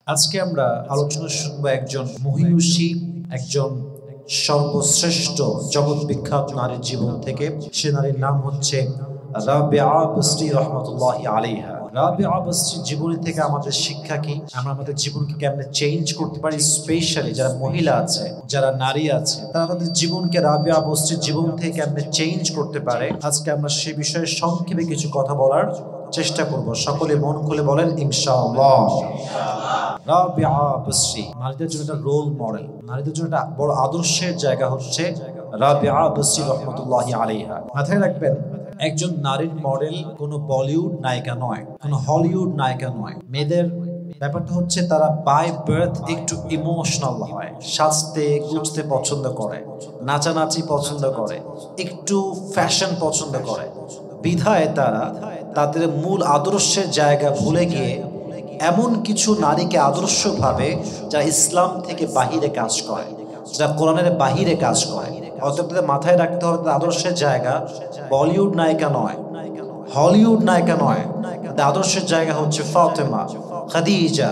আজকে আমরা আলোচনা শুনবো একজন মহিয়সী, একজন সর্বশ্রেষ্ঠ জগৎ বিখ্যাত নারীর জীবন থেকে। সে নারীর নাম হচ্ছে রাবিআ বসরি রাহমাতুল্লাহি আলাইহা। রাবিআ বসরির জীবনী থেকে আমাদের শিক্ষা কি, আমরা আমাদের জীবনকে কেমনে চেঞ্জ করতে পারি। স্পেশালি যারা মহিলা আছে, যারা নারী আছে, তারা তাদের জীবনকে রাবিআ বসরির জীবন থেকে কেমনে চেঞ্জ করতে পারে, আজকে আমরা সে বিষয়ে সংক্ষেপে কিছু কথা বলার চেষ্টা করব। সকলে মন খুলে বলেন ইনশাআল্লাহ। রাবিআ বসরি নারীদের জন্য একটা রোল মডেল, নারীদের জন্য একটা বড় আদর্শের জায়গা হচ্ছে রাবিআ বসরি রাহমাতুল্লাহি আলাইহা। মাথায় রাখবেন, একজন নারীর মডেল কোনো বলিউড নায়িকা নয়, কোনো হলিউড নায়িকা নয়। মেয়েদের ব্যাপারটা হচ্ছে তারা বাই বার্থ একটু ইমোশনাল হয়, সাজতে গুজতে পছন্দ করে, নাচানাচি পছন্দ করে, একটু ফ্যাশন পছন্দ করে। বিধায় তারা তাদের মূল আদর্শের জায়গা ভুলে গিয়ে এমন কিছু নারীকে আদর্শ ভাবে যা ইসলাম থেকে বাহিরে কাজ করে, যা কোরআনের বাহিরে কাজ করে। অতএব মাথায় রাখতে হবে আদর্শের জায়গা বলিউড নায়িকা নয়, হলিউড নায়িকা নয়। আদর্শের জায়গা হচ্ছে ফাতেমা, খাদিজা,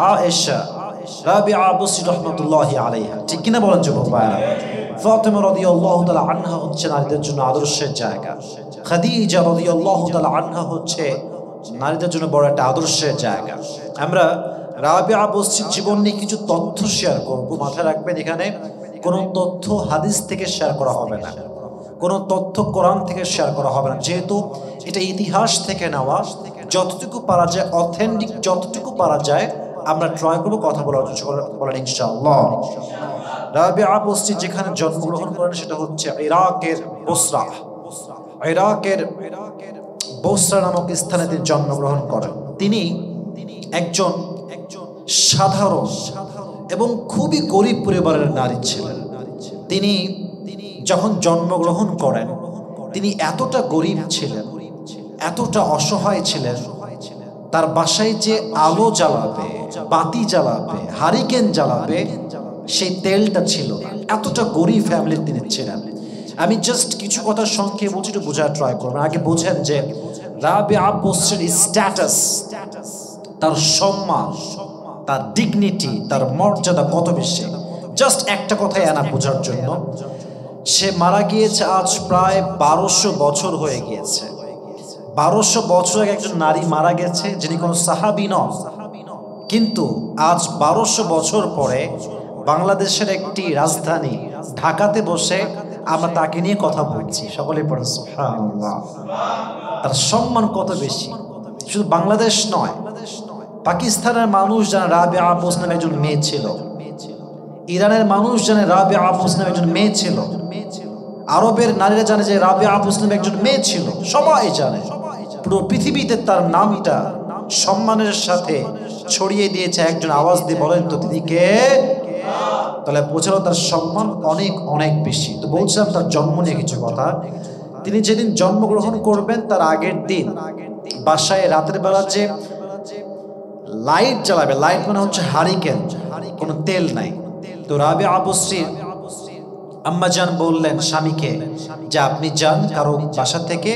আয়েশা, রাবিআ বসরি রাহমাতুল্লাহি আলাইহা। ঠিক কিনা বলেন যুবক ভাইরা? ফাতেমা রাদিয়াল্লাহু তাআলা আনহা হচ্ছে নারীদের জন্য আদর্শের জায়গা। খাদিজা রাদিয়াল্লাহু তাআলা আনহা হচ্ছে নারীদের জন্য বড় একটা আদর্শের জায়গা। আমরা রাবিআ বসরির জীবন নিয়ে কিছু তথ্য শেয়ার করব। মাথায় রাখবেন, এখানে কোনো তথ্য হাদিস থেকে শেয়ার করা হবে না, কোনো তথ্য কোরআন থেকে শেয়ার করা হবে না, যেহেতু এটা ইতিহাস থেকে নেওয়া। যতটুকু পারা যায় অথেন্টিক, যতটুকু পারা যায় আমরা ট্রাই করবো কথা বলার বলেন ইনশাআল্লাহ। রাবিআ বসরি যেখানে জন্মগ্রহণ করেন সেটা হচ্ছে ইরাকের বসরা। ইরাকের বসরা নামক স্থানে তিনি জন্মগ্রহণ করেন। তিনি একজন সাধারণ এবং খুবই গরিব পরিবারের নারী ছিলেন। তিনি যখন জন্মগ্রহণ করেন তিনি এতটা গরিব ছিলেন, এতটা অসহায় ছিলেন, তার বাসায় যে আলো জ্বালাবে, বাতি জ্বালাবে, হারিকেন জ্বালাবে, সেই তেলটা ছিল না। এতটা গরিব ফ্যামিলির তিনি ছিলেন। আমি জাস্ট কিছু কথা সংক্ষেপে বলছি, একটু বোঝার ট্রাই করবেন। আগে বোঝেন যে রাবিআ বসরির স্ট্যাটাস, তার সম্মান, তার ডিগনিটি, তার মর্যাদা কত বেশি। জাস্ট একটা কথাই আনা বোঝার জন্য, সে মারা গিয়েছে আজ প্রায় 1200 বছর হয়ে গিয়েছে। 1200 বছর আগে একজন নারী মারা গেছে যিনি কোনো সাহাবী নন, কিন্তু আজ 1200 বছর পরে বাংলাদেশের একটি রাজধানী ঢাকাতে বসে আমরা তাকে নিয়ে কথা বলছি। সকলে পড়ে সুবহানাল্লাহ। তার সম্মান কত বেশি। শুধু বাংলাদেশ নয়, পাকিস্তানের মানুষ জানে রাবিআ বসরি নামে একজন মেয়ে ছিল, ইরানের মানুষ জানে রাবিআ বসরি নামে একজন মেয়ে ছিল, আরবের নারীরা জানে যে রাবিআ বসরি নামে একজন মেয়ে ছিল। সবাই জানে, পুরো পৃথিবীতে তার নামটা সম্মানের সাথে ছড়িয়ে দিয়েছে। একজন আওয়াজ দিয়ে বলেন তো তিনি কে? তাহলে বোঝালো তার সম্মান অনেক অনেক বেশি। তো বলছিলাম তার জন্ম নিয়ে কিছু কথা। তিনি যেদিন জন্মগ্রহণ করবেন তার আগের দিন বাসায় রাতের বেলা যে লাইট জ্বালাবে, লাইট মানে হচ্ছে হারিকেন, কোনো তেল নাই। তো রাবিআ বসরির আম্মাজান বললেন স্বামীকে যে আপনি যান কারো বাসা থেকে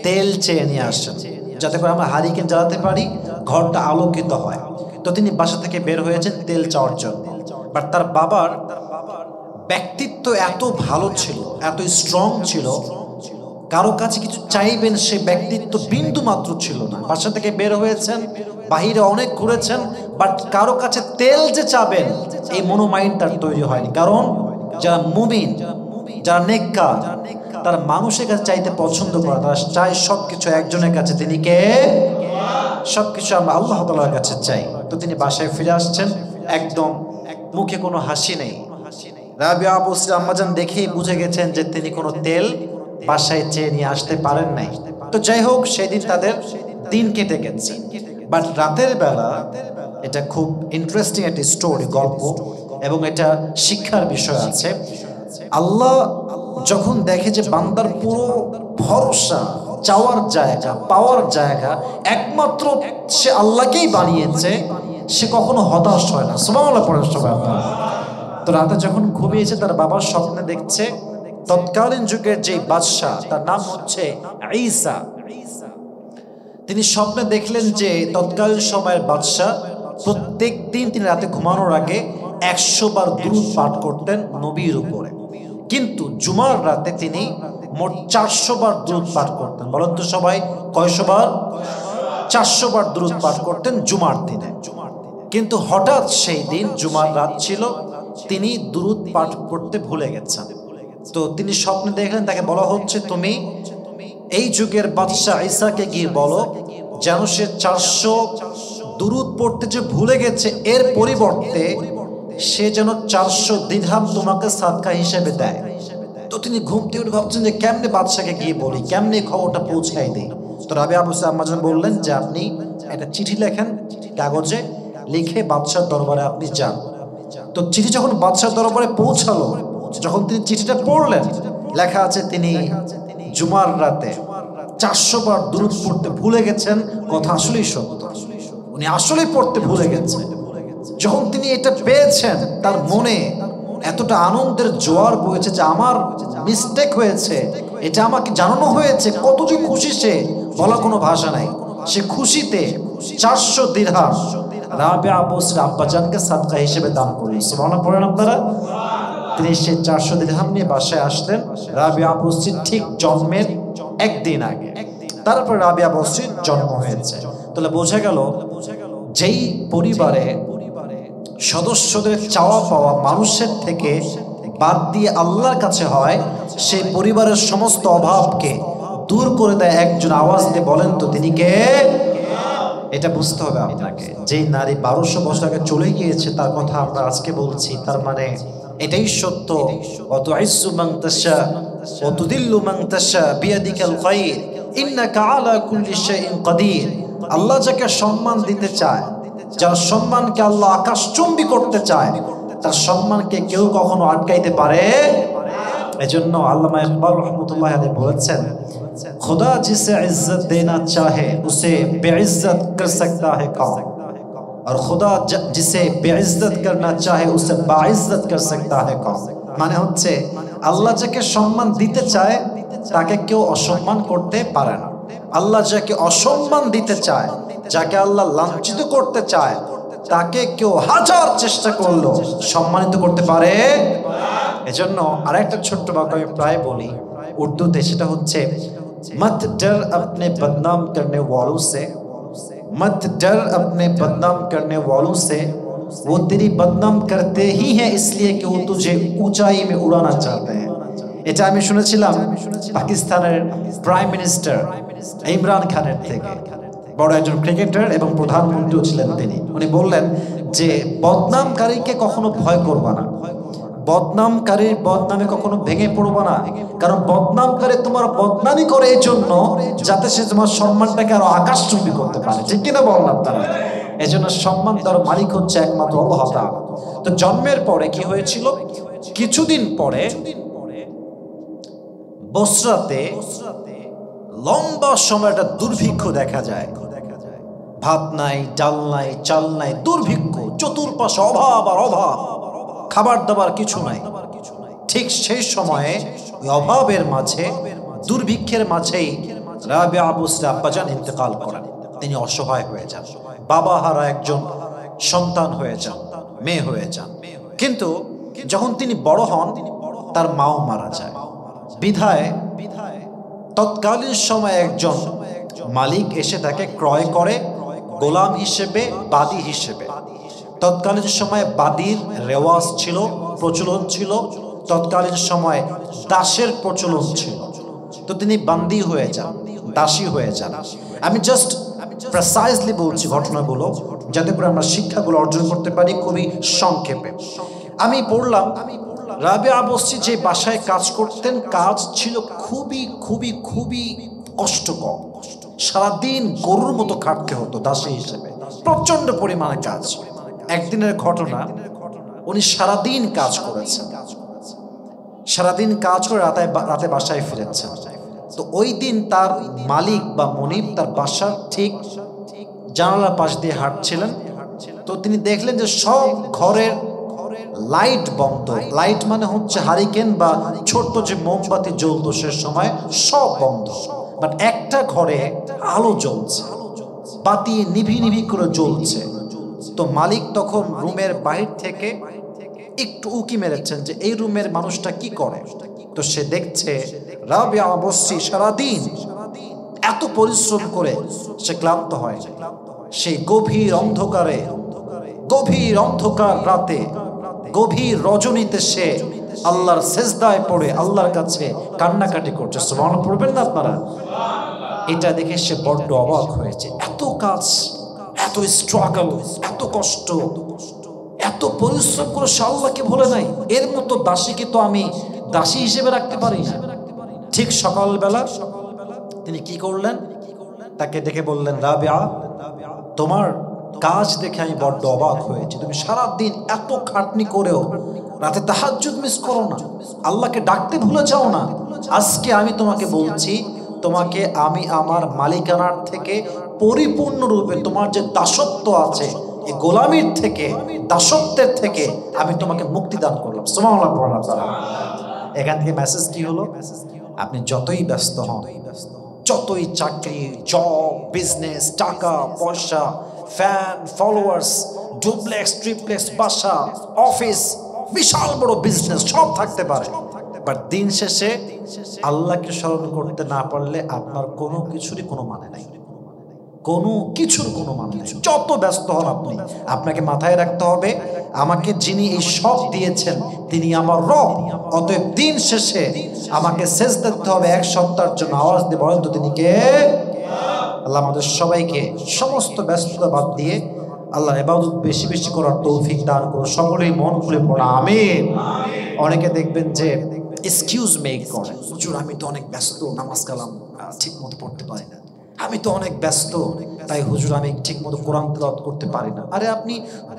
তেল চেয়ে নিয়ে আসেন, যাতে করে আমরা হারিকেন জ্বালাতে পারি, ঘরটা আলোকিত হয়। তো তিনি বাসা থেকে বের হয়েছেন তেল চাওয়ার জন্য। বাট তার বাবার ব্যক্তিত্ব এত ভালো ছিল, এত স্ট্রং ছিল, কারো কাছে কিছু চাইবেন সে ব্যক্তিত্ব বিন্দু মাত্র ছিল না। বাসা থেকে বের হয়েছেন, বাহিরে অনেক ঘুরেছেন, বাট কারো কাছে তেল যে চাবেন এই মনোমাইন্ড তার তৈরি হয়নি। কারণ যারা মুমিন, যারা নেককার, তারা মানুষের কাছে চাইতে পছন্দ করে, তারা চায় সবকিছু একজনের কাছে। তিনি কে? সবকিছু আমরা আল্লাহ তাআলার কাছে চাই। তো তিনি বাসায় ফিরে আসছেন, একদম মুখে কোনো হাসি নেই। রাবিআ বসরি আম্মাজান দেখেই বুঝে গেছেন যে তিনি কোনো তেল বাসায় চেয়ে নিয়ে আসতে পারেন নাই। তো যাই হোক, সেদিন তাদের দিন কেটে গেছে। বাট রাতের বেলা, এটা খুব ইন্টারেস্টিং একটি স্টোরি, গল্প, এবং এটা শিক্ষার বিষয় আছে। আল্লাহ যখন দেখে যে বান্দার পুরো ভরসা, চাওয়ার জায়গা, পাওয়ার জায়গা একমাত্র সে আল্লাহকেই বানিয়েছে, সে কখনো হতাশ হয় না। সুবহানাল্লাহ পড়েন সবাই। তো রাতে যখন ঘুমিয়েছে তার বাবার স্বপ্নে দেখছে তৎকালীন যুগের যে বাদশাহ, তার নাম হচ্ছে ঈসা। তিনি স্বপ্নে দেখলেন যে তৎকালীন সময়ের বাদশাহ প্রত্যেক দিন তিনি রাতে ঘুমানোর আগে 100 বার দুরূদ পাঠ করতেন নবীর উপরে, কিন্তু জুমার রাতে তিনি মোট 400 বার দুরূদ পাঠ করতেন। বলেন তো সবাই, কয়শো বার? 400 বার দুরূদ পাঠ করতেন জুমার দিনে। কিন্তু হঠাৎ সেই দিন জুমার রাত ছিল, তিনি দুরূদ পাঠ করতে ভুলে গেছেন। তো তিনি স্বপ্নে দেখলেন, তাকে বলা হচ্ছে তুমি এই যুগের বাদশাহ ঈসাকে গিয়ে বলো যেন সে 400 দুরূদ পড়তে যে ভুলে গেছে, এর পরিবর্তে সে যেন 400 দিরহাম তোমাকে সাদকা হিসেবে দেয়। তো তিনি ঘুম থেকে উঠে ভাবছেন যে কেমনে বাদশাকে গিয়ে বলি, কেমনে খবরটা পৌঁছাই দেই। তো রাবিয়া আবু আম্মা জান বললেন যে আপনি একটা চিঠি লেখেন, কাগজে লিখে বাদশার দরবারে আপনি যান। তো চিঠি যখন বাদশার দরবারে পৌঁছালো, যখন তিনি চিঠিটা পড়লেন, লেখা আছে তিনি জুমার রাতে 400 বার দুরূদ পড়তে ভুলে গেছেন। কথা আসলেই সত্য, উনি আসলেই পড়তে ভুলে গেছেন। যখন তিনি এটা পেয়েছেন, তার মনে এতটা আনন্দের জোয়ার বয়েছে যে আমার মিস্টেক হয়েছে, এটা আমাকে জানানো হয়েছে। কত যে খুশি সে, বলা কোনো ভাষা নাই। সে খুশিতে 400 দিরহাম রাবিয়া বসরির আব্বাজানকে সাদকা হিসেবে দান করলেন। সুবহানাল্লাহ পড়েন আপনারা। তিনি সে 400 দিরহাম নিয়ে বাসায় আসলেন রাবিয়া বসরির ঠিক জন্মের একদিন আগে। তারপর রাবিয়া বসরির জন্ম হয়েছে। তাহলে বোঝা গেল, যেই পরিবারে সদস্যদের চাওয়া পাওয়া মানুষের থেকে বাদ দিয়ে আল্লাহর কাছে হয়, সেই পরিবারের সমস্ত অভাবকে দূর করে দেয় একজন। আওয়াজ দিয়ে বলেন তো তিনি কে? এটা বুঝতে হবে আপনাকে। যেই নারী 1200 বছর আগে চলে গিয়েছে, তার কথা আমরা আজকে বলছি, তার মানে এটাই সত্য। ওয়াতুইজ্জু মান তাশা ওয়া তুদিল্লু মান তাশা বিয়াদিকাল খায়র ইন্নাকা আলা কুল্লি শাইইন কাদির। আল্লাহ যাকে সম্মান দিতে চায়, যার সম্মানকে আল্লাহ আকাশচুম্বী করতে চায়, তার সম্মানকে কেউ কখনো আটকাইতে পারে। এজন্য আল্লামা ইকবাল রহমতুল্লাহ আলাইহি বলেছেন, खुदा जिसे इज्जत देना चाहे उसे बेइज्जत कर सकता है कौन, और खुदा जिसे बेइज्जत करना चाहे उसे बाइज्जत कर सकता है कौन। মানে হচ্ছে আল্লাহ যাকে সম্মান দিতে চায় তাকে কেউ অসম্মান করতে পারে না। আল্লাহ যাকে অসম্মান দিতে চায়, যাকে আল্লাহ লাঞ্ছিত করতে চায়, তাকে কেউ হাজার চেষ্টা করলো সম্মানিত করতে পারে। এজন্য আরেকটা ছোট্ট বাক্য আমি প্রায় বলি উর্দুতে, সেটা হচ্ছে मत डर अपने बदनाम करने वालों से, मत डर अपने बदनाम करने वालों से, वो तेरी बदनाम करते ही हैं इसलिए कि वो तुझे ऊंचाई में उड़ाना चाहते हैं। এটা আমি শুনেছিলাম পাকিস্তানের প্রাইম মিনিস্টার ইমরান খানের থেকে। বড় একজন ক্রিকেটার এবং প্রধানমন্ত্রীও ছিলেন তিনি। উনি বললেন যে বদনামকারীকে কখনো ভয় করবা না, বদনামকারীর বদনামে কখনো ভেঙে পড়বো না, কারণ বদনামকারী তোমার বদনামি করে এই জন্য যাতে সে তোমার সম্মানটাকে আরো আকাশচুম্বী করতে পারে। ঠিক কিনা বলেন আপনারা? এই জন্য সম্মান তার মালিক হচ্ছে একমাত্র আল্লাহ তাআলা। তো জন্মের পরে কি হয়েছিল? কিছুদিন পরে বসরাতে লম্বা সময় একটা দুর্ভিক্ষ দেখা যায়। ভাত নাই, ডাল নাই, চাল নাই, দুর্ভিক্ষ, চতুর্পাশে অভাব আর অভাব, খাবার দাবার কিছু নাই। ঠিক সেই সময়ে ওই অভাবের মাঝে, দুর্ভিক্ষের মাঝেই রাবিয়া বসরি আব্বাজান ইন্তেকাল করেন। তিনি অসহায় হয়ে যান, বাবা হারা একজন সন্তান হয়ে যান, মেয়ে হয়ে যান। কিন্তু যখন তিনি বড় হন, তার মাও মারা যায়। বিধায় তৎকালীন সময় একজন মালিক এসে তাকে ক্রয় করে গোলাম হিসেবে, বাদী হিসেবে। তৎকালীন সময় বাদীর রেওয়াজ ছিল, প্রচলন ছিল। তৎকালীন সময় দাসের প্রচলন ছিল। তো তিনি বান্দি হয়ে যান, দাসী হয়ে যান। আমি জাস্ট প্রিসাইজলি বলছি ঘটনাগুলো, যাতে করে আমরা শিক্ষাগুলো অর্জন করতে পারি খুবই সংক্ষেপে। আমি পড়লাম রাবিয়া বসরি যে বাসায় কাজ করতেন, কাজ ছিল খুবই খুবই খুবই কষ্টকর। সারাদিন গরুর মতো খাটতে হতো দাসী হিসেবে, প্রচন্ড পরিমাণে কাজ। একদিনের ঘটনা, উনি সারাদিন কাজ করেছেন, সারাদিন কাজ করে রাতে বাসায় ফিরেছেন। তো ওই দিন তার মালিক বা মনিব তার বাসার ঠিক জানালার পাশ দিয়ে হাঁটছিলেন। তো তিনি দেখলেন যে সব ঘরের লাইট বন্ধ। লাইট মানে হচ্ছে হারিকেন বা ছোট্ট যে মোমবাতি জ্বলতো সে সময়, সব বন্ধ। বাট একটা ঘরে আলো জ্বলছে, বাতি নিভি নিভি করে জ্বলছে। তো মালিক তখন রুমের বাহির থেকে একটু উকি মেরেছেন যে এই রুমের মানুষটা কি করে। তো সে দেখছে রাবিয়া বসরি সারাদিন এত পরিশ্রম করে সে ক্লান্ত হয়, সেই গভীর অন্ধকার রাতে, গভীর রজনীতে সে আল্লাহর সেজদায় পড়ে আল্লাহর কাছে কান্নাকাটি করছে। সুবহানাল্লাহ পড়বেন না আপনারা? এটা দেখে সে বড্ড অবাক হয়েছে। এত কাজ, এত স্ট্রাগল, এত কষ্ট, এত পরিশ্রম করে সে আল্লাহকে ভুলে নাই। এর মতো দাসীকে তো আমি দাসী হিসেবে রাখতে পারি না। ঠিক সকালবেলা তিনি কি করলেন, তাকে দেখে বললেন, রাবিয়া, তোমার কাজ দেখে আমি বড্ড অবাক হয়েছি। তুমি সারাদিন এত খাটনি করেও রাতে তাহাজ্জুদ মিস করো না, আল্লাহকে ডাকতে ভুলে যাও না। আজকে আমি তোমাকে বলছি, তোমাকে আমি আমার মালিকানার থেকে পরিপূর্ণরূপে তোমার যে দাসত্ব আছে, এই গোলামির থেকে, দাসত্বের থেকে আমি তোমাকে মুক্তি দান করলাম। সুবহানাল্লাহ পড়লাম। এখান থেকে মেসেজ কি হলো? আপনি যতই ব্যস্ত হন, যতই চাকরি, জব, বিজনেস, টাকা পয়সা, ফ্যান, ফলোয়ার্স, ডুপ্লেক্স, ট্রিপ্লেক্স, বাসা, অফিস, বিশাল বড় বিজনেস সব থাকতে পারে, বাট দিন শেষে আল্লাহকে স্মরণ করতে না পারলে আপনার কোনো কিছুরই কোনো মানে নাই, কোনো কিছুর কোনো মানে নেই। যত ব্যস্ত হন আপনি, আপনাকে মাথায় রাখতে হবে, আমাকে যিনি এই সব দিয়েছেন তিনি আমার রব। অতএব দিন শেষে আমাকে সেজদা দিতে হবে এক সপ্তাহের জন্য। আওয়াজ দিয়ে বলেন তো তিনি কে? আল্লাহ আমাদের সবাইকে সমস্ত ব্যস্ততা বাদ দিয়ে আল্লাহর ইবাদত বেশি বেশি করার তৌফিক দান করুন। সকলেই মন খুলে পড়া আমিন। অনেকে দেখবেন যে এক্সকিউজ মেক করে, হুজুর আমি তো অনেক ব্যস্ত, নামাজ কালাম ঠিক মতো পড়তে পারি না, আমি তো অনেক ব্যস্ত, তাই হুজুর আমি ঠিক মতো কোরআন তেলাওয়াত করতে পারি না। আরে আপনি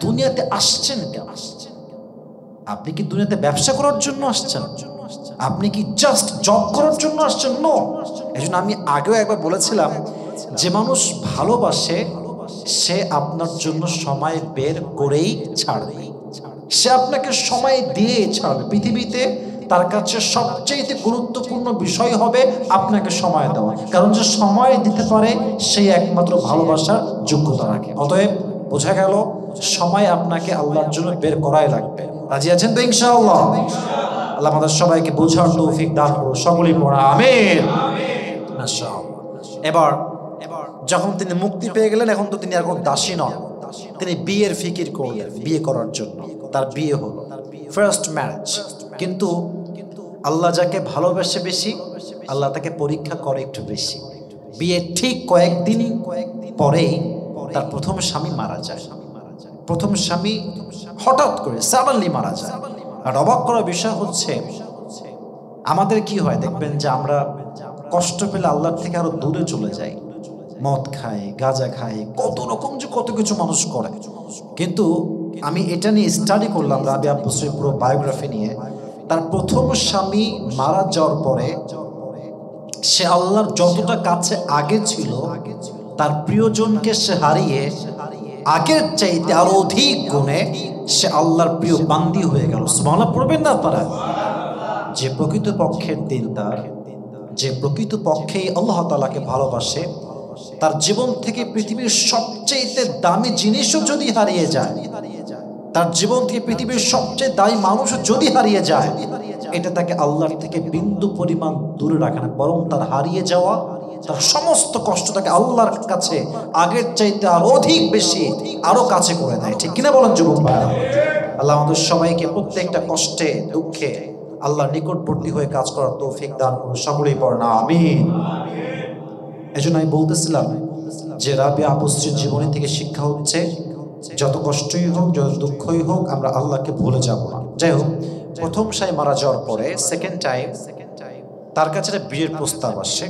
দুনিয়াতে আসছেন কেন? আপনি কি দুনিয়াতে ব্যবসা করার জন্য আসছেন? আপনি কি জাস্ট জব করার জন্য আসছেন? নো। এজন্য আমি আগেও একবার বলেছিলাম, যে মানুষ ভালোবাসে সে আপনার জন্য সময় বের করেই ছাড়বে, সে আপনাকে সময় দিয়ে ছাড়বে। পৃথিবীতে তার কাছে সবচেয়ে গুরুত্বপূর্ণ বিষয় হবে আপনাকে সময় দেওয়া, কারণ যে সময় দিতে পারে সেই একমাত্র ভালোবাসার যোগ্যতা রাখে। অতএব বোঝা গেল সময় আপনাকে আল্লাহর জন্য বের করাই লাগবে। রাজি আছেন তো ইনশাআল্লাহ? আল্লাহ আমাদের সবাইকে বোঝার তৌফিক দান করুন। সকলেই পড়া আমিন। মাশাআল্লাহ। এবার যখন তিনি মুক্তি পেয়ে গেলেন, এখন তো তিনি আর কোনো দাসী নন, তিনি বিয়ের ফিকির করলেন, বিয়ে করার জন্য। তার বিয়ে হলো, ফার্স্ট ম্যারেজ। কিন্তু আল্লাহ যাকে ভালোবাসে বেশি, আল্লাহ তাকে পরীক্ষা করে একটু বেশি। বিয়ে ঠিক কয়েকদিন পরেই তার প্রথম স্বামী মারা যায়। প্রথম স্বামী হঠাৎ করে সাডেনলি মারা যায়। আর অবাক করার বিষয় হচ্ছে, আমাদের কি হয় দেখবেন যে আমরা কষ্ট পেলে আল্লাহর থেকে আরো দূরে চলে যাই, মদ খায়, গাঁজা খায়, কত রকম যে কত কিছু মানুষ করে। কিন্তু আমি এটা নিয়ে স্টাডি করলাম, রাবিয়া বসরির পুরো বায়োগ্রাফি নিয়ে। তার প্রথম স্বামী মারা যাওয়ার পরে সে আল্লাহর যতটা কাছে আগে ছিল, তার প্রিয়জনকে সে হারিয়ে আগের চাইতে আরো অধিক গুণে সে আল্লাহর প্রিয় বান্দি হয়ে গেল। সুবহানাল্লাহ পড়বেন না আপনারা? যে প্রকৃত পক্ষের দিনদার, যে প্রকৃত পক্ষেই আল্লাহ তাআলাকে ভালোবাসে, তার জীবন থেকে পৃথিবীর সবচেয়ে দামি জিনিসও যদি হারিয়ে যায়, তার জীবন থেকে পৃথিবীর সবচেয়ে দামি মানুষও যদি হারিয়ে যায়, এটা তাকে আল্লাহর থেকে বিন্দু পরিমাণ দূরে রাখে না, বরং তার হারিয়ে যাওয়া, তার সমস্ত কষ্ট তাকে আল্লাহর কাছে আগের চাইতে আরো অধিক বেশি আরো কাছে করে দেয়। ঠিক কিনা বলেন যুবক ভাইরা? আল্লাহ আমাদের সবাইকে প্রত্যেকটা কষ্টে, দুঃখে আল্লাহর নিকটবর্তী হয়ে কাজ করার তৌফিক দান করুন। সকলেই পড়না আমিন। এজন্য আমি বলতেছিলাম যে রাবিয়া বসরির জীবনী থেকে শিক্ষা হচ্ছে, যত কষ্টই হোক, যত দুঃখই হোক, আমরা আল্লাহকে ভুলে যাব না। যাই হোক, প্রথম স্বামী মারা যাওয়ার পরে সেকেন্ড টাইম তার কাছে একটা বিয়ের প্রস্তাব আসে,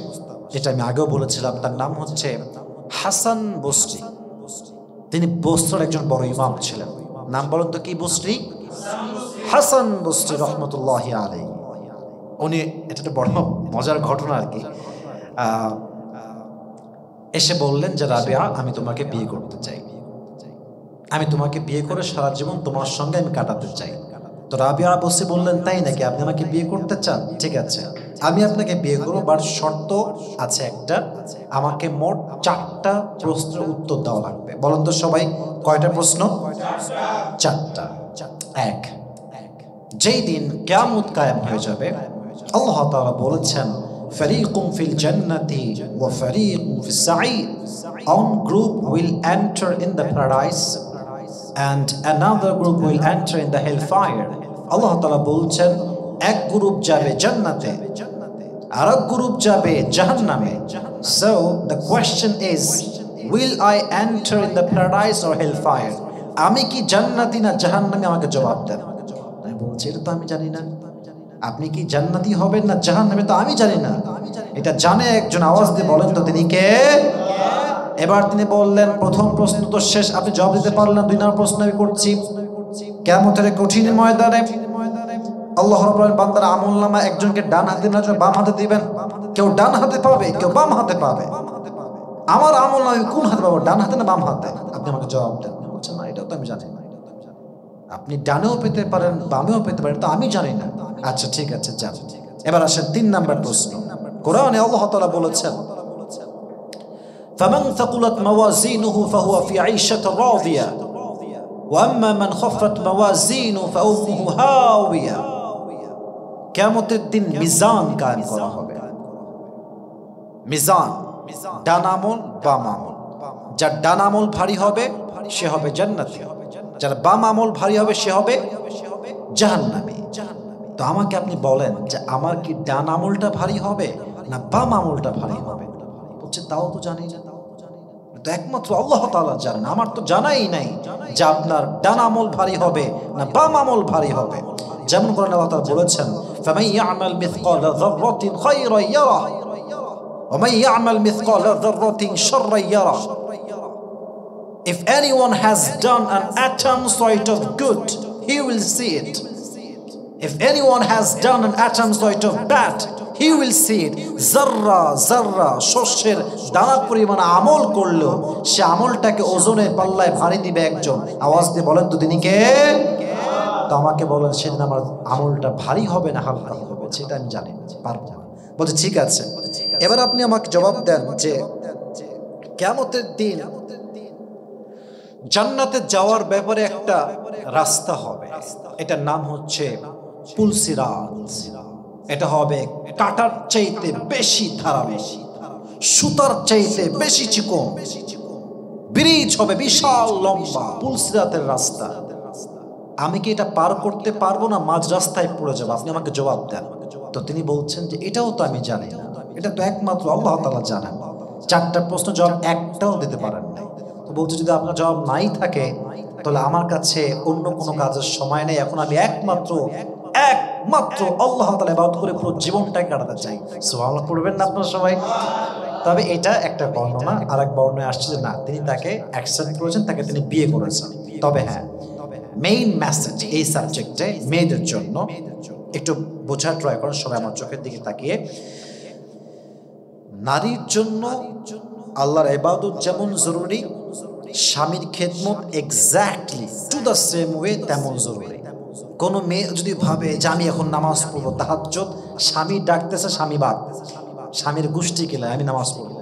যেটা আমি আগেও বলেছিলাম। তার নাম হচ্ছে হাসান বসরি। তিনি বসরার একজন বড় ইমাম ছিলেন। নাম বলেন তো কি? বসরি, হাসান বসরি রহমতুল্লাহি আলাইহি। উনি, এটা একটা বড় মজার ঘটনা আর কি, এসে বললেন যে রাবিয়া, আমি তোমাকে বিয়ে করতে চাই, আমি তোমাকে বিয়ে করে সারা জীবন তোমার সঙ্গে আমি কাটাতে চাই। তো রাবিয়া বসরি বললেন, তাই নাকি? আপনি আমাকে বিয়ে করতে চান? ঠিক আছে, আমি আপনাকে বিয়ে করবো, বাট শর্ত আছে একটা, আমাকে মোট 4টা প্রশ্নের উত্তর দেওয়া লাগবে। বলেন তো সবাই, কয়টা প্রশ্ন? 4টা। এক, যেই দিন কিয়ামত কায়েম হয়ে যাবে, আল্লাহ তাআলা বলেছেন ফারিকুম ফিল জান্নাতি ওয়া ফারিকুম ফিস সাঈর, one group will enter in the paradise and another group will enter in the hellfire. আল্লাহ তাআলা বলছেন এক গ্রুপ যাবে জান্নাতে, আর এক গ্রুপ যাবে জাহান্নামে। So the question is, will I enter in the paradise or hellfire? আমি কি জান্নাতি না জাহান্নামী? আমাকে জবাব দেন। আমি বলছি এটা তো আমি জানি না। আপনি কি জান্নাতি হবেন না জাহান্নামী? তো আমি জানি না। এটা জানে একজন, আওয়াজ দিয়ে বলেন তো তিনি কে? এবার তিনি বললেন প্রথম প্রশ্ন তো শেষ, আপনি জবাব দিতে পারলেন। 2 নম্বর প্রশ্ন আমি করছি, কিয়ামতের কঠিন ময়দানে আল্লাহ রাব্বুল আলামিন বান্দার আমলনামা একজনকে ডান হাতে না বাম হাতে দিবেন। কেউ ডান হাতে পাবে, কেউ বাম হাতে পাবে। আমার আমলনামা আমি কোন হাতে পাবো, ডান হাতে না বাম হাতে? আপনি আমাকে জবাব দেন। বলছেন না, এটাও তো আমি জানি না। আপনি ডানেও পেতে পারেন, বামেও পেতে পারেন, তো আমি জানি না। আচ্ছা ঠিক আছে, যান। এবার আসেন 3 নম্বর প্রশ্ন। কোরআনে আল্লাহ তাআলা বলেছেন ফামান থাকুলাত মাওয়াজিনুহু ফাহুয়া ফি আইশাতির রাদিয়া ওয়া আম্মা মান খাফাত মাওয়াজিনুহু ফাউমুহু হাওিয়া। কিয়ামতের দিন মিজান কায়েম করা হবে। মিজান, ডান আমল বাম আমল। যার ডান আমল ভারী হবে সে হবে জান্নাতি, যার বাম আমল ভারী হবে সে হবে জাহান্নামী। তো আমাকে আপনি বলেন যে আমার কি ডান আমলটা ভারী হবে না বাম আমলটা ভারী হবে? বলছে তাও তো জানি না। তো একমাত্র আল্লাহ তাআলা জানেন, আমার তো জানাই নাই যে আপনার ডান আমল ভারী হবে না বাম আমল ভারী হবে। যেমন কোরআনে আল্লাহ তাআলা বলেছেন ফামান ইয়ামাল মিসকালা যাররাতিন খায়রান ইয়ারা ওয়া মান ইয়ামাল মিসকালা যাররাতিন শাররান ইয়ারা। If anyone has done an atom sort of good, he will see it. If anyone has done an atom sort of bad, he will see it. Zarra zarra শস্যের দানা পরিমাণ আমল করলো, সে আমলটাকে ওজনের পাল্লায় ভারী দিবে একজন। আওয়াজ দিয়ে বলেন তো তিনি কে? তো আমাকে বলেন সেদিন আমার আমলটা ভারী হবে না হালকা হবে? সেটা আমি জানি না, পারবো না। বলছে ঠিক আছে, এবার আপনি আমাকে জবাব দেন যে কিয়ামতের দিন জান্নাতে যাওয়ার ব্যাপারে একটা রাস্তা হবে, এটার নাম হচ্ছে পুলসিরাত। এটা হবে কাটার চাইতে বেশি ধারালো, সুতার চাইতে বেশি চিকন, ব্রিজ হবে বিশাল লম্বা, পুলসিরাতের রাস্তা। আমি কি এটা পার করতে পারবো না মাঝ রাস্তায় পড়ে যাবো? আপনি আমাকে জবাব দেন। তো তিনি বলছেন যে এটাও তো আমি জানি না, এটা তো একমাত্র আল্লাহ তাআলা জানেন। 4টা প্রশ্ন জবাব একটাও দিতে পারেন নাই। তো বলছে যদি আপনার জবাব নাই থাকে তাহলে আমার কাছে অন্য কোনো কাজের সময় নেই, এখন আমি একমাত্র আল্লাহ তাআলা ইবাদত করে পুরো জীবনটাকে কাটাতে চাই। সুবহানাল্লাহ পড়বেন না আপনারা সবাই? তবে এটা একটা বর্ণনা, আরেক বর্ণনায় আসছে যে না, তিনি তাকে অ্যাকসেপ্ট করেছেন, তাকে তিনি বিয়ে করেছেন। তবে হ্যাঁ, মেইন মেসেজ এই সাবজেক্টে মেয়েদের জন্য একটু বোঝার ট্রাই করেন সবাই আমার চোখের দিকে তাকিয়ে। নারীর জন্য আল্লাহর ইবাদত যেমন জরুরি, স্বামীর খেদমত exactly to the same way তেমন জরুরি। কোনো মেয়ে যদি ভাবে যে আমি এখন নামাজ পড়বো তাহাজ্জুদ, স্বামী ডাকতেছে স্বামী বাদ, স্বামীর গোষ্ঠী কিলা আমি নামাজ পড়বো।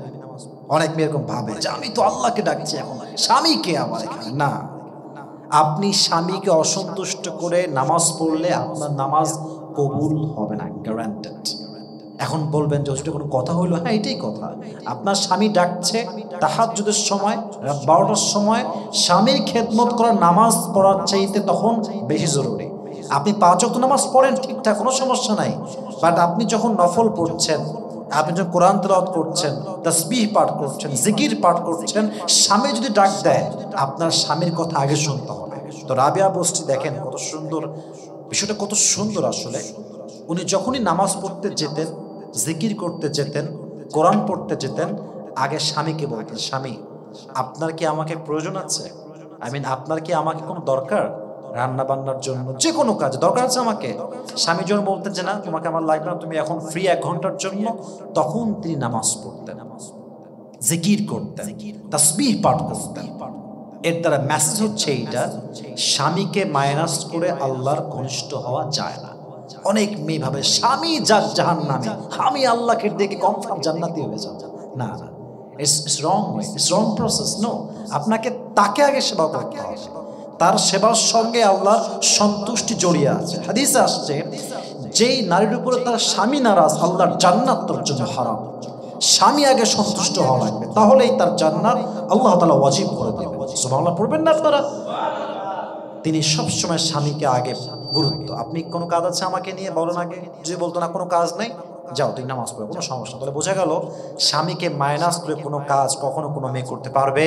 অনেক মেয়ে এরকম ভাবে যে আমি তো আল্লাহকে ডাকছি, এখন স্বামীকে আমার এখানে না। আপনি স্বামীকে অসন্তুষ্ট করে নামাজ পড়লে আপনার নামাজ কবুল হবে না, গ্যারান্টেড। এখন বলবেন যে ওটা কোনো কথা হইলো? হ্যাঁ এটাই কথা। আপনার স্বামী ডাকছে তাহাজ্জুদের সময়, রাত 12টার সময়, স্বামীর খেদমত করার নামাজ পড়ার চাইতে তখন বেশি জরুরি। আপনি 5 ওয়াক্ত নামাজ পড়েন ঠিকঠাক, কোনো সমস্যা নাই, বাট আপনি যখন নফল পড়ছেন, আপনি যখন কোরআন তেলাওয়াত করছেন, তাসবিহ পাঠ করছেন, জিকির পাঠ করছেন, স্বামী যদি ডাক দেয় আপনার স্বামীর কথা আগে শুনতে হবে। তো রাবিয়া বস্তি দেখেন কত সুন্দর বিষয়টা, কত সুন্দর আসলে। উনি যখনই নামাজ পড়তে যেতেন, জিকির করতে যেতেন, কোরআন পড়তে যেতেন, আগে স্বামীকে বলতেন স্বামী আপনার কি আমাকে প্রয়োজন আছে? আপনার কি আমাকে কোনো দরকার? রান্না বান্নার জন্য, যে কোনো কাজ দরকার আছে আমাকে? স্বামী যখন বলতেন যে না তোমাকে আমার লাগবে না, তুমি এখন ফ্রি 1 ঘন্টার জন্য, তখন তিনি নামাজ পড়তেন, জিকির করতেন, তাসবিহ পাঠ করতেন। এর দ্বারা মেসেজ হচ্ছে এইটা, স্বামীকে মাইনাস করে আল্লাহর ঘনিষ্ঠ হওয়া যায় না। অনেক মেয়ে ভাবে স্বামী যাক জাহান্নামে, আমি আল্লাহকে ডেকে কনফার্ম জান্নাতি হয়ে যাব। না না, it's wrong way, it's wrong process. No, আপনাকে তাকে আগে সেবা করতে হবে, তার সেবার সঙ্গে আল্লাহর সন্তুষ্টি জড়িয়ে আছে। হাদিসে আসছে, যেই নারীর উপরে তার স্বামী নারাজ, আল্লাহর জান্নাত তার জন্য হারাম। স্বামী আগে সন্তুষ্ট হওয়া লাগবে, তাহলেই তার জান্নাত আল্লাহ তাআলা ওয়াজিব করে দেবেন। সুবহানাল্লাহ পড়বেন না আপনারা? তিনি সবসময় স্বামীকে আগে গুরুত্ব। আপনি কোনো কাজ আছে আমাকে নিয়ে বলেন আগে, যদি বলতো না কোনো কাজ নেই, যাও তুই নামাজ পড়ো, কোনো সমস্যা। তাহলে বোঝা গেল স্বামীকে মাইনাস করে কোনো কাজ কখনো কোনো মেয়ে করতে পারবে।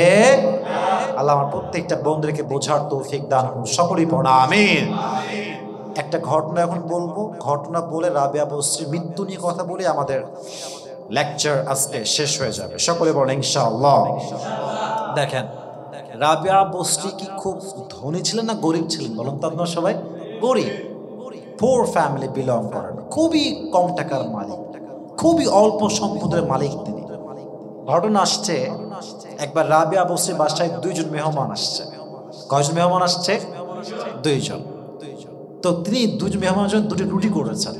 আল্লাহ আমার প্রত্যেকটা বন্ধুকে বোঝার তৌফিক দান করুন, সকলেই পড়া আমিন। একটা ঘটনা এখন বলবো, ঘটনা বলে রাবিয়া বস্রীর মৃত্যু নিয়ে কথা বলে আমাদের লেকচার আজকে শেষ হয়ে যাবে। সকলে বলেন ইনশাআল্লাহ। দেখেন, রাবিয়া বস্রী কি খুব ধনী ছিলেন না গরিব ছিলেন বলুন তো আপনারা সবাই? গরিব, পোর ফ্যামিলি বিলং করেন, খুবই কম টাকার মালিক, খুবই অল্প সম্পদের মালিক তিনি। ঘটনা আসছে, একবার রাবিয়া বস্রীর বাসায় দুইজন মেহমান আসছে। কয়জন মেহমান আসছে? দুইজন। তো তিনি দুজন মেহমানের জন্য দুটি রুটি করেছেন,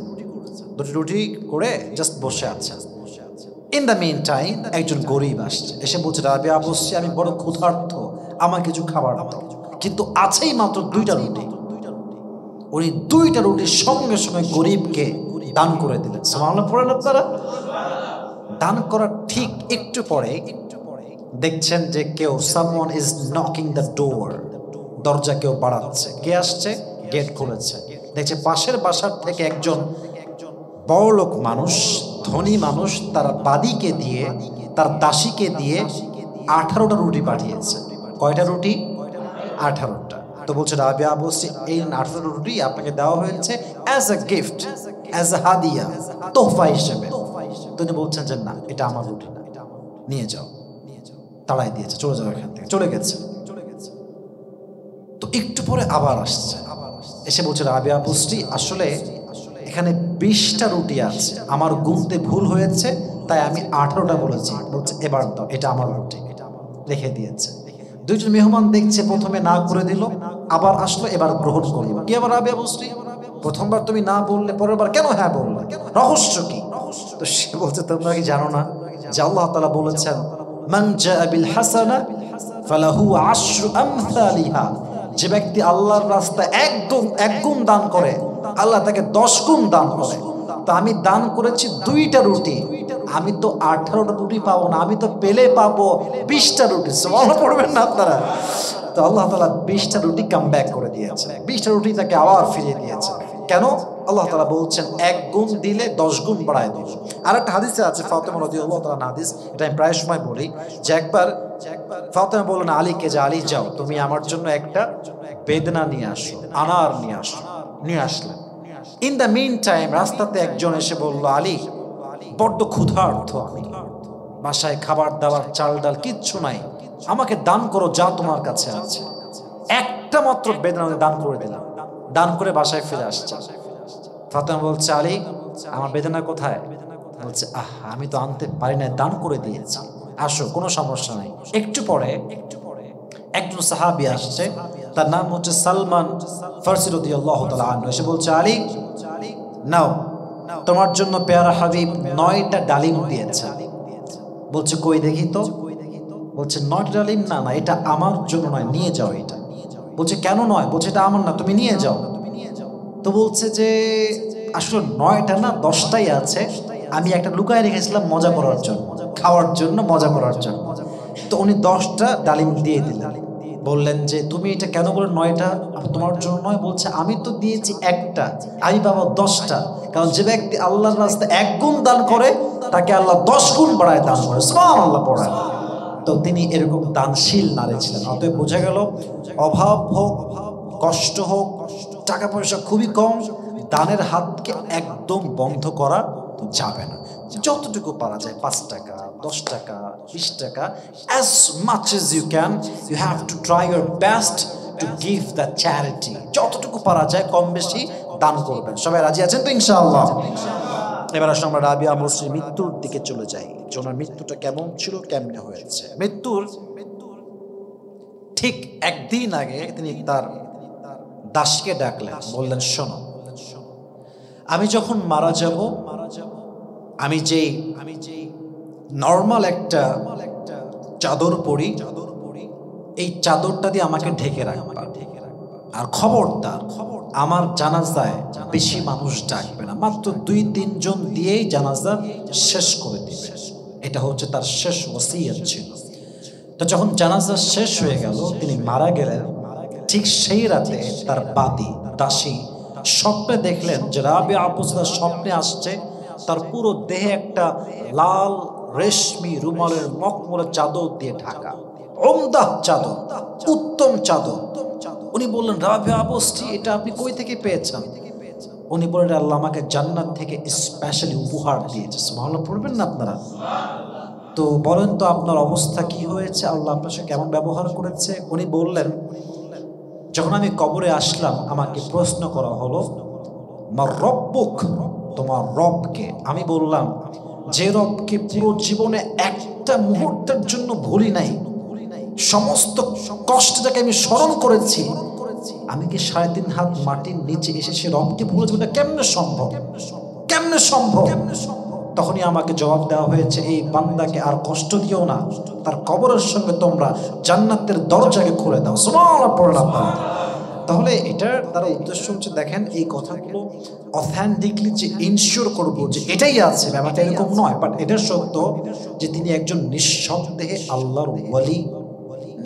দুটি রুটি করে জাস্ট বসে আছেন। ইন দ্য মেইন টাইম একজন গরিব আসছে, এসে বলছে, রাবিয়া বস্রী আমি বড় ক্ষুধার্ত, আমার কিছু খাবার দাও। কিন্তু আছেই মাত্র দুইটা রুটি। উনি দুইটা রুটির সঙ্গে সঙ্গে গরিবকে দান করে দিলেন। সুবহানাল্লাহ পড়েন আপনারা? দান করার ঠিক একটু পরে দেখছেন যে কেউ, someone is knocking the door, দরজা কেউ বাড়াচ্ছে। কে আসছে? গেট খুলেছে, দেখছে পাশের বাসার থেকে একজন বড়লোক মানুষ, ধনী মানুষ, তার বাদীকে দিয়ে, তার দাসীকে দিয়ে 18টা রুটি পাঠিয়েছে। কয়টা রুটি? 18টা। তো বলছে রাবিয়া বস্রী, এই 18টা রুটি আপনাকে দেওয়া হয়েছে as a gift, as a হাদিয়া, তোহফা হিসেবে। তিনি বলছেন যে না, এটা আমার রুটি না, নিয়ে যাও। তাড়াই দিয়েছে, চলে যাও এখান থেকে, চলে গেছে। তো একটু পরে আবার আসছে, এসে বলছে রাবিয়া বস্রী আসলে এখানে 20টা রুটি আছে, আমার গুনতে ভুল হয়েছে, তাই আমি 18টা বলেছি। বলছে এবার দাও, এটা আমার রুটি, রেখে দিয়েছে। দুইজন মেহমান দেখছে, প্রথমে না করে দিল, আবার আসলো, এবার গ্রহণ করলো। কি আবার রাবিয়া বস্রী, প্রথমবার তুমি না বললে, পরের বার কেন হ্যাঁ বললে, রহস্য কি? তো সে বলছে, তোমরা কি জানো না যে আল্লাহ তাআলা বলেছেন, মান জাআ বিল হাসানা ফালাহু আশরু আমসালিহা, যে ব্যক্তি আল্লাহর রাস্তায় এক গুণ দান করে, আল্লাহ তাকে 10 গুণ দান করে। তো আমি দান করেছি 2টা রুটি, আমি তো 18টা রুটি পাবো না, আমি তো পেলে পাবো 20টা রুটি। সুবহানাল্লাহ পড়বেন না আপনারা? তো আল্লাহ তাআলা 20টা রুটি কাম ব্যাক করে দিয়েছে, 20টা রুটি তাকে আবার ফিরিয়ে দিয়েছে। কেন? আল্লাহ তাআলা বলছেন 1 গুণ দিলে 10 গুণ বাড়ায় দিল। আর একটা হাদিসে আছে, ফাতেমা রাদিয়াল্লাহু তাআলা হাদিস, এটা আমি প্রায় সময় বলি, যে একবার ফাতেমা বললেন আলীকে, যে আলী যাও তুমি আমার জন্য একটা বেদনা নিয়ে আসো, আনার নিয়ে আসো। নিয়ে আসলেন। ইন দ্য মিন টাইম রাস্তাতে একজন এসে বলল, আলী বড্ড ক্ষুধার্ত আমি, বাসায় খাবার দাবার চাল ডাল কিচ্ছু নাই, আমাকে দান করো যা তোমার কাছে আছে। একটা মাত্র বেদনা দান করে দিলাম, দান করে বাসায় ফিরে আসছে। ফাতেমা বলছে, আলী আমার বেদনা কোথায়? বলছে, আমি তো আনতে পারি না, দান করে দিয়েছি, আসো কোনো সমস্যা নাই। একটু পরে একজন সাহাবী আসছে, তার নাম হচ্ছে সালমান ফারসি রাদিয়াল্লাহু তাআলা আনহু। এসে বলছে, আলী নাও, তোমার জন্য পেয়ারা হাবিব 9টা ডালিম দিয়েছে। বলছে কই দেখি তো। বলছে 9টা ডালিম না, এটা আমার জন্য নয়, নিয়ে যাও এটা। বলছে কেন নয়? বলছে এটা আমার না, তুমি নিয়ে যাও। তো বলছে যে আসলে 9টা না 10টাই আছে, আমি একটা লুকায় রেখেছিলাম মজা করার জন্য, খাওয়ার জন্য, মজা করার জন্য। তো উনি 10টা ডালিম দিয়ে দিলেন। বললেন যে তুমি এটা কেন বলে 9টা তোমার জন্য নয়? বলছে আমি তো দিয়েছি একটা, আমি বাবা 10টা। কারণ যে ব্যক্তি আল্লাহর রাস্তায় 1 গুণ দান করে, তাকে আল্লাহ 10 গুণ বাড়ায় দান করে। সুবহানাল্লাহ পড়া। তো তিনি এরকম দানশীল নারী ছিলেন। অতএব বোঝা গেল, অভাব হোক, কষ্ট হোক, টাকা পয়সা খুবই কম, দানের হাতকে একদম বন্ধ করা যাবে না। যতটুকু পারা যায়, 5 টাকা, 10 টাকা, 20 টাকা, as much as you can, you have to try your best to give the charity. যতটুকু পারা যায় কম বেশি দান করবেন। সবাই রাজি আছেন তো ইনশাআল্লাহ? এবার আসলে আমরা রাবিয়া বস্রীর মৃত্যুর দিকে চলে যাই। ওনার মৃত্যুটা কেমন ছিল, কেমনে হয়েছে? মৃত্যুর ঠিক একদিন আগে তিনি তার দাসীকে ডাকলেন, বললেন শোনো, আমি যখন মারা যাব, আমি যে নর্মাল একটা চাদর পরি, এই চাদরটা দিয়ে আমাকে ঢেকে রাখবা। আর খবরদার আমার জানাজায় বেশি মানুষ ডাকবে না, মাত্র 2-3 জন দিয়েই জানাজা শেষ করে দিবে। এটা হচ্ছে তার শেষ ওসিয়ত ছিল। তো যখন জানাজা শেষ হয়ে গেল, তিনি মারা গেলেন, ঠিক সেই রাতে তার বাদী দাসী স্বপ্নে দেখলেন যে রাবিয়া আপু স্বপ্নে আসছে, তার পুরো দেহে একটা লাল রেশমি রুমালের মখমলের চাদর দিয়ে ঢাকা, ওমদাহ চাদর, উত্তম চাদর। উনি বললেন, রাবিয়া আপু, এটা আপনি কই থেকে পেয়েছেন? উনি বললেন, আল্লাহ আমাকে জান্নাত থেকে স্পেশালি উপহার দিয়েছে। সুবহানাল্লাহ পড়বেন না আপনারা? তো বলেন তো আপনার অবস্থা কি হয়েছে, আল্লাহ আপনার সাথে কেমন ব্যবহার করেছে? উনি বললেন, যখন আমি কবরে আসলাম, আমাকে প্রশ্ন করা হলো, মা রব্বুক, তোমার রবকে? আমি বললাম, যে রবকে পুরো জীবনে একটা মুহূর্তের জন্য ভুলি নাই, সমস্ত কষ্টটাকে আমি স্মরণ করেছি, আমি কি 3.5 হাত মাটির নিচে এসে সে রবকে ভুলে যাবো? কেমনে সম্ভব, কেমনে সম্ভব? তখনই আমাকে জবাব দেওয়া হয়েছে, এই বান্দাকে আর কষ্ট দিও না, তার কবরের সঙ্গে তোমরা জান্নাতের দরজাকে খুলে দাও। সুবহানাল্লাহ পড়েন আপনারা। তাহলে এটার দ্বারা উদ্দেশ্য হচ্ছে, দেখেন এই কথাগুলো অথেন্টিকলি যে ইনশিওর করবো যে এটাই আছে, ব্যাপারটা এরকম নয়, বাট এটা সত্য যে তিনি একজন নিঃসন্দেহে আল্লাহর ওয়ালি,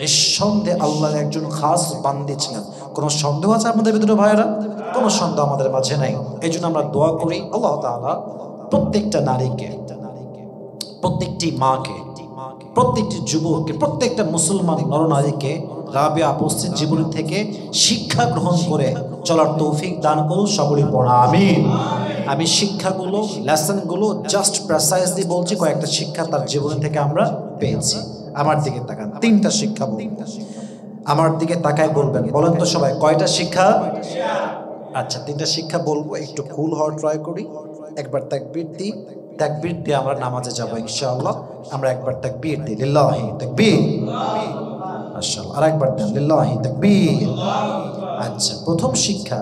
নিঃসন্দেহে আল্লাহর একজন খাস বান্দী ছিলেন। কোনো সন্দেহ আছে আমাদের ভিতরে ভাইয়েরা? কোনো সন্দেহ আমাদের মাঝে নাই। এই জন্য আমরা দোয়া করি, আল্লাহ তাআলা প্রত্যেকটা নারীকে, প্রত্যেকটি মাকে, প্রত্যেকটি যুবককে, প্রত্যেকটা মুসলমান নরনারীকে রাবিয়া আপুর জীবন থেকে শিক্ষা গ্রহণ করে চলার তৌফিক দান করুন। সকলে পড়া আমিন। আমি শিক্ষাগুলো, লেসনগুলো জাস্ট প্রেসাইজলি বলছি, কয়েকটা শিক্ষা তার জীবন থেকে আমরা পেয়েছি। আমার দিকে তাকান, 3টা শিক্ষা বলবো, আমার দিকে তাকায় বলবেন। বলেন তো সবাই, কয়টা শিক্ষা? আচ্ছা, 3টা শিক্ষা বলবো, একটু কুল হওয়ার ট্রাই করি। একবার তাকবীর দিই, তাকবীর দিয়ে আমরা নামাজে যাব ইনশাআল্লাহ। আমরা একবার তাকবীর দিই, লিল্লাহি তাকবীর, মাশাআল্লাহ। আর একবার দেন, লিল্লাহি তাকবীর। আচ্ছা, প্রথম শিক্ষা,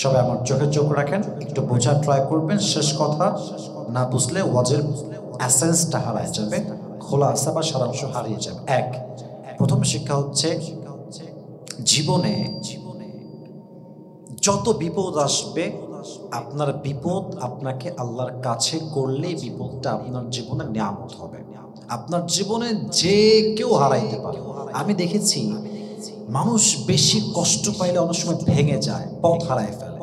সবাই আমার চোখে চোখ রাখেন, একটু বোঝার ট্রাই করবেন। শেষ কথা না বুঝলে ওয়াজের এসেন্সটা হারিয়ে যাবে, খোলাসা বা সারাংশ হারিয়ে যাবে। প্রথম শিক্ষা হচ্ছে, জীবনে যত বিপদ আসবে, আপনার বিপদ আপনাকে আল্লাহর কাছে করলেই বিপদটা আপনার জীবনে নিয়ামত হবে। আপনার জীবনে যে কেউ হারাইতে পারে। আমি দেখেছি মানুষ বেশি কষ্ট পাইলে অনেক সময় ভেঙে যায়, পথ হারায় ফেলে।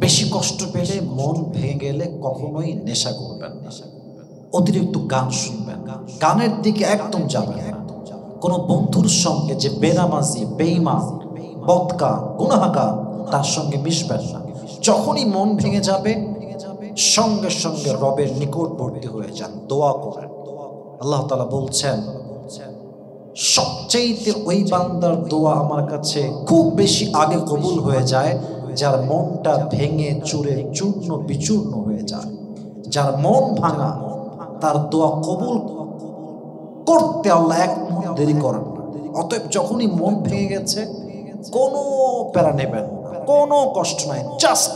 বেশি কষ্ট পেলে, মন ভেঙে গেলে কখনোই নেশা করবেন না, অতিরিক্ত গান শুনবেন না, গানের দিকে একদম যাবেন না। কোনো বন্ধুর সঙ্গে যে বেনামাজি, বেঈমান, বদকা, গুনাহগার, তার সঙ্গে মিশবেন না। যখনই মন ভেঙে যাবে, সঙ্গে সঙ্গে রবের নিকটবর্তী হয়ে যান, দোয়া করেন। আল্লাহ তাআলা বলছেন, সবচেয়ে ওই বান্দার দোয়া আমার কাছে খুব বেশি আগে কবুল হয়ে যায়, যার মনটা ভেঙে চুরে চূর্ণ বিচূর্ণ হয়ে যায়। যার মন ভাঙা, তার দোয়া কবুল করতে আল্লাহ এক মুহূর্ত দেরি করেন না। অতএব যখনই মন ভেঙে গেছে, কোনো প্যারা নেবেন না, কোনো কষ্ট নাই, just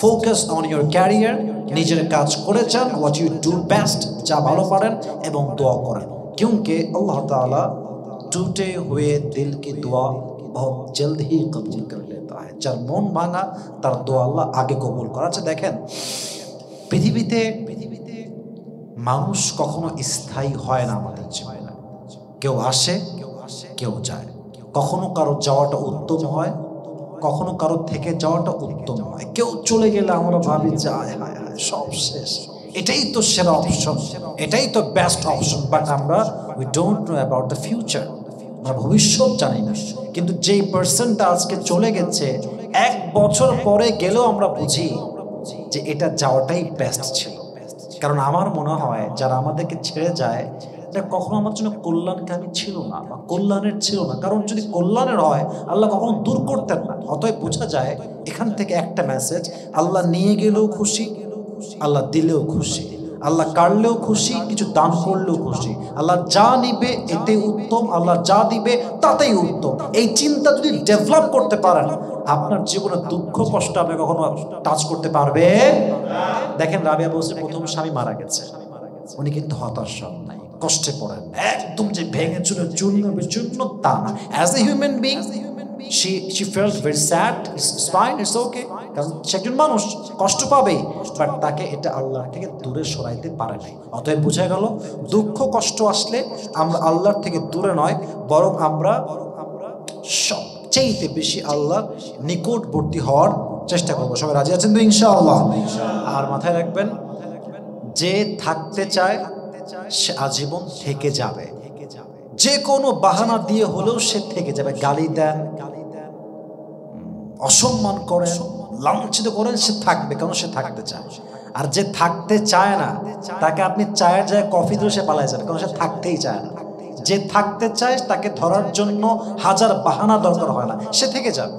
focus on your career, নিজের কাজ করে যান, হোয়াট ইউ ডু বেস্ট, যা ভালো পারেন, এবং দোয়া করেন। क्योंकि अल्लाह ताला टूटे हुए दिल की दुआ बहुत जल्द ही कबूल कर लेता है। যার মন ভাঙা, তার দোয়া আল্লাহ আগে কবুল করে। আচ্ছা দেখেন, পৃথিবীতে মানুষ কখনো স্থায়ী হয় না আমাদের জীবনে। কেউ আসে, কেউ যায়। কখনো কারো যাওয়াটা উত্তম হয়, কখনো কারো থেকে যাওয়াটা উত্তম হয়। কেউ চলে গেলে আমরা ভাবি যে হায় হায় হায়, সব শেষ, এটাই তো সেরা অপশন, এটাই তো বেস্ট অপশন। বাট আমরা we don't know about the future, আমরা ভবিষ্যৎ জানি না। কিন্তু যেই পার্সনটা আজকে চলে গেছে, 1 বছর পরে গেলেও আমরা বুঝি যে এটা যাওয়াটাই বেস্ট ছিল। কারণ আমার মনে হয় যারা আমাদেরকে ছেড়ে যায়, এটা কখনো আমার জন্য কল্যাণকামী ছিল না বা কল্যাণের ছিল না। কারণ যদি কল্যাণের হয়, আল্লাহ কখনো দূর করতেন না। অতএব বোঝা যায় এখান থেকে একটা মেসেজ, আল্লাহ নিয়ে গেলেও খুশি, আল্লাহ দিলেও খুশি। আল্লাহ কাড়লেও খুশি, কিছু দান করলেও খুশি। আল্লাহ যা নিবে এতে উত্তম, আল্লাহ যা দিবে তাতেই উত্তম। এই চিন্তা যদি ডেভেলপ করতে পারেন, আপনার জীবনে দুঃখ কষ্ট আপনি কখনো টাচ করতে পারবে। দেখেন রাবিয়া বলছে প্রথম স্বামী মারা গেছে, উনি কিন্তু হতাশ হন নাই, কষ্টে পড়েন, একদম যে ভেঙে চুরে চূর্ণ বিচূর্ণ তা না। As a human being she felt very sad. It's fine, it's okay, কারণ সে একজন মানুষ, কষ্ট পাবে, বাট তাকে এটা আল্লাহ থেকে দূরে সরাইতে পারে নাই। অতএব বোঝা গেল দুঃখ কষ্ট আসলে আমরা আল্লাহর থেকে দূরে নয়, বরং আমরা সবচেয়ে বেশি আল্লাহর নিকটবর্তী হওয়ার চেষ্টা করবো। সবাই রাজি আছেন তো ইনশাআল্লাহ? আর মাথায় রাখবেন, যে থাকতে চায় সে আজীবন থেকে যাবে, যে কোনো বাহানা দিয়ে হলেও সে থেকে যাবে। গালি দেন, অসম্মান করেন, লাঞ্ছিত করেন, সে থাকবে, কারণ সে থাকতে চায়। আর যে থাকতে চায় না, তাকে আপনি চায়ের জায়গায় কফি দিলে সে পালায় যাবে, কারণ সে থাকতেই চায় না। যে থাকতে চায় তাকে ধরার জন্য হাজার বাহানা দরকার হয় না, সে থেকে যাবে।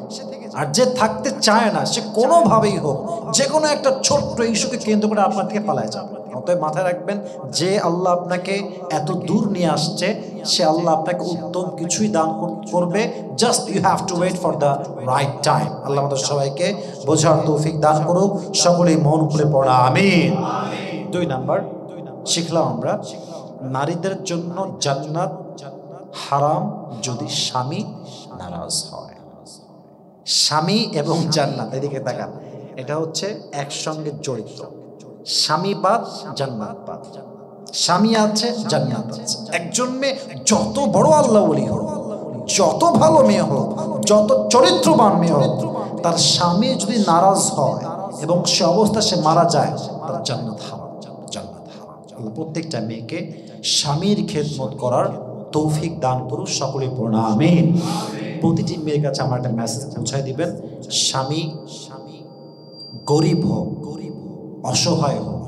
আর যে থাকতে চায় না, সে কোনোভাবেই হোক, যে কোনো একটা ছোট্ট ইস্যুকে কেন্দ্র করে আপনার থেকে পালায় যাবে। অতএব মাথায় রাখবেন, যে আল্লাহ আপনাকে এত দূর নিয়ে আসছে, সে আল্লাহ আপনাকে উত্তম কিছুই দান করবে। Just you have to wait for the right time. আল্লাহ আমাদের সবাইকে বোঝার তৌফিক দান করুক, সকলেই মন খুলে পড়া আমিন। 2 নাম্বার শিখলাম আমরা, নারীদের জন্য জান্নাত হারাম যদি স্বামী নারাজ হয়। স্বামী এবং জান্নাত, এদিকে তাকান, এটা হচ্ছে একসঙ্গে জড়িত। স্বামী বাদ জান্নাত বাদ, স্বামী আছে জান্নাত আছে। একজন মেয়ে যত বড় আল্লাহ ওলি হোক, যত ভালো মেয়ে হোক, যত চরিত্রবান মেয়ে হোক, তার স্বামী যদি নারাজ হয় এবং সে অবস্থা সে মারা যায়, তার জান্নাত হারাম, জান্নাত হারাম। আল্লাহ প্রত্যেকটা মেয়েকে স্বামীর খেদমত করার তৌফিক দান করুন, সকলে পড়ুন আমিন। প্রতিটি মেয়ের কাছে আমার একটা মেসেজ পৌঁছায় দিবেন, স্বামী গরিব হোক, অসহায় হোক,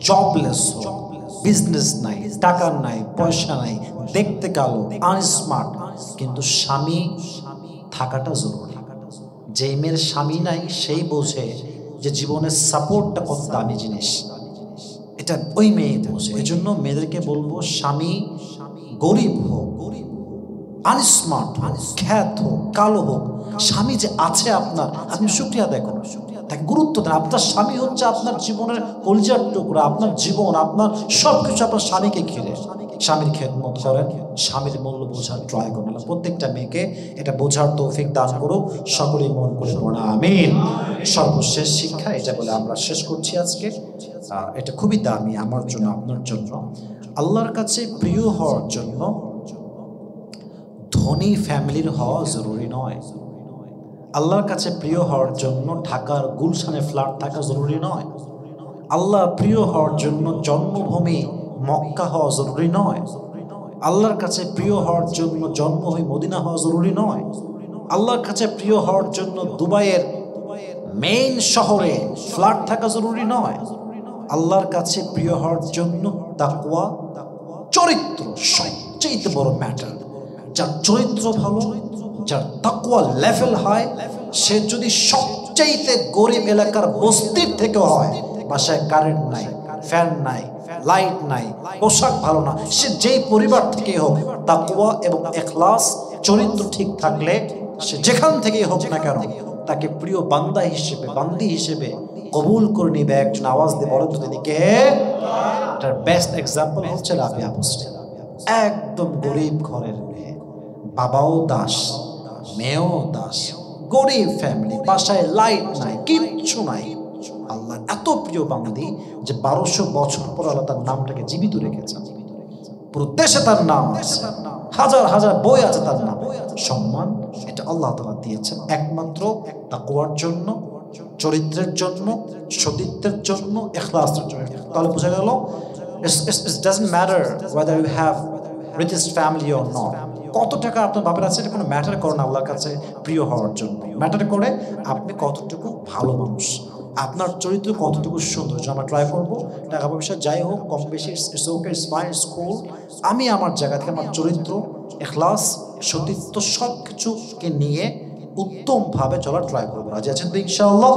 জবলেস হোক, বিজনেস নাই, টাকা নাই, পয়সা নাই, দেখতে কালো, আনস্মার্ট, কিন্তু স্বামী থাকাটা জরুরি। যে মেয়ের স্বামী নাই সেই বোঝে যে জীবনের সাপোর্টটা কত দামি জিনিস, এটা ওই মেয়ে বোঝে। এই জন্য মেয়েদেরকে বলবো, স্বামী গরিব হোক, আনস্মার্ট হোক, খ্যাত হোক, কালো হোক, স্বামী যে আছে আপনার, আপনি শুকরিয়া দেখুন, তাকে গুরুত্ব দেন। আপনার স্বামী হচ্ছে আপনার জীবনের কলিজার টুকরা, আপনার জীবন, আপনার সবকিছু আপনার স্বামীকে ঘিরে। স্বামীর খেদমত করেন, স্বামীর মূল্য বোঝার ট্রাই করেন। প্রত্যেকটা মেয়েকে এটা বোঝার তৌফিক দান করুক, সকলেই মন করে পড়া আমিন। সর্বশেষ শিক্ষা এটা বলে আমরা শেষ করছি আজকে। এটা খুবই দামি আমার জন্য, আপনার জন্য। আল্লাহর কাছে প্রিয় হওয়ার জন্য ধনী ফ্যামিলির হওয়া জরুরি নয়। আল্লাহর কাছে প্রিয় হওয়ার জন্য ঢাকার গুলশানে ফ্ল্যাট থাকা জরুরি নয়। আল্লাহ প্রিয় হওয়ার জন্য জন্মভূমি মক্কা হওয়া জরুরি নয়। আল্লাহর কাছে প্রিয় হওয়ার জন্য জন্মভূমি মদিনা হওয়া জরুরি নয়। আল্লাহর কাছে প্রিয় হওয়ার জন্য দুবাইয়ের মেইন শহরে ফ্ল্যাট থাকা জরুরি নয়। আল্লাহর কাছে প্রিয় হওয়ার জন্য তাকওয়া, চরিত্র সবচেয়ে বড় ম্যাটার। যার চরিত্র ভালো, যার তাকওয়া লেভেল হাই, সে যদি সবচেয়ে গরিব এলাকার বস্তির থেকে হয়, বাসায় কারেন্ট নাই, ফ্যান নাই, লাইট নাই, পোশাক ভালো না, সে যেই পরিবার থেকেই হোক, তাকওয়া এবং ইখলাস চরিত্র ঠিক থাকলে সে যেখান থেকেই হোক না কেন, তাকে প্রিয় বান্দা হিসেবে, বান্দি হিসেবে কবুল করে নিবে। একজন আওয়াজ দিয়ে বলেন তো তিনি কে? তার বেস্ট এক্সাম্পল হচ্ছে রাবিয়া বুস্রি। একদম গরিব ঘরের মেয়ে, বাবাও দাস, মেয়েও দাস, গরিব ফ্যামিলি, বাসায় লাইট নাই, কিচ্ছু নাই। আল্লাহ এত প্রিয় বান্দি যে 1200 বছর পর আল্লাহ তার নামটাকে জীবিত রেখেছেন। পুরো দেশে তার নাম আছে, হাজার হাজার বই আছে তার নামে। সম্মান এটা আল্লাহ তাআলা দিয়েছেন একমাত্র তাকওয়ার জন্য, চরিত্রের জন্য, সতীত্বের জন্য, ইখলাসের জন্য। তাহলে বোঝা গেল, it doesn't matter whether you have richest family or not. কত টাকা আপনার বাবার আছে এটা কোনো ম্যাটার করে না আল্লাহর কাছে প্রিয় হওয়ার জন্য। ম্যাটার করে আপনি কতটুকু ভালো মানুষ, আপনার চরিত্র কতটুকু সুন্দর। আমরা ট্রাই করবো, টাকা পয়সা যাই হোক কম বেশি, it's okay, it's fine, it's cool. আমি আমার জায়গা থেকে আমার চরিত্র, ইখলাস, সতীত্ব সব কিছুকে নিয়ে উত্তম ভাবে চলার ট্রাই করবো। রাজি আছেন তো ইনশাআল্লাহ?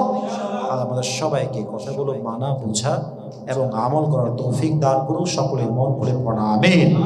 আর আমাদের সবাইকে কথাগুলো মানা, বোঝা এবং আমল করার তৌফিক দান করুন। সকলে মন খুলে পড়া আমিন।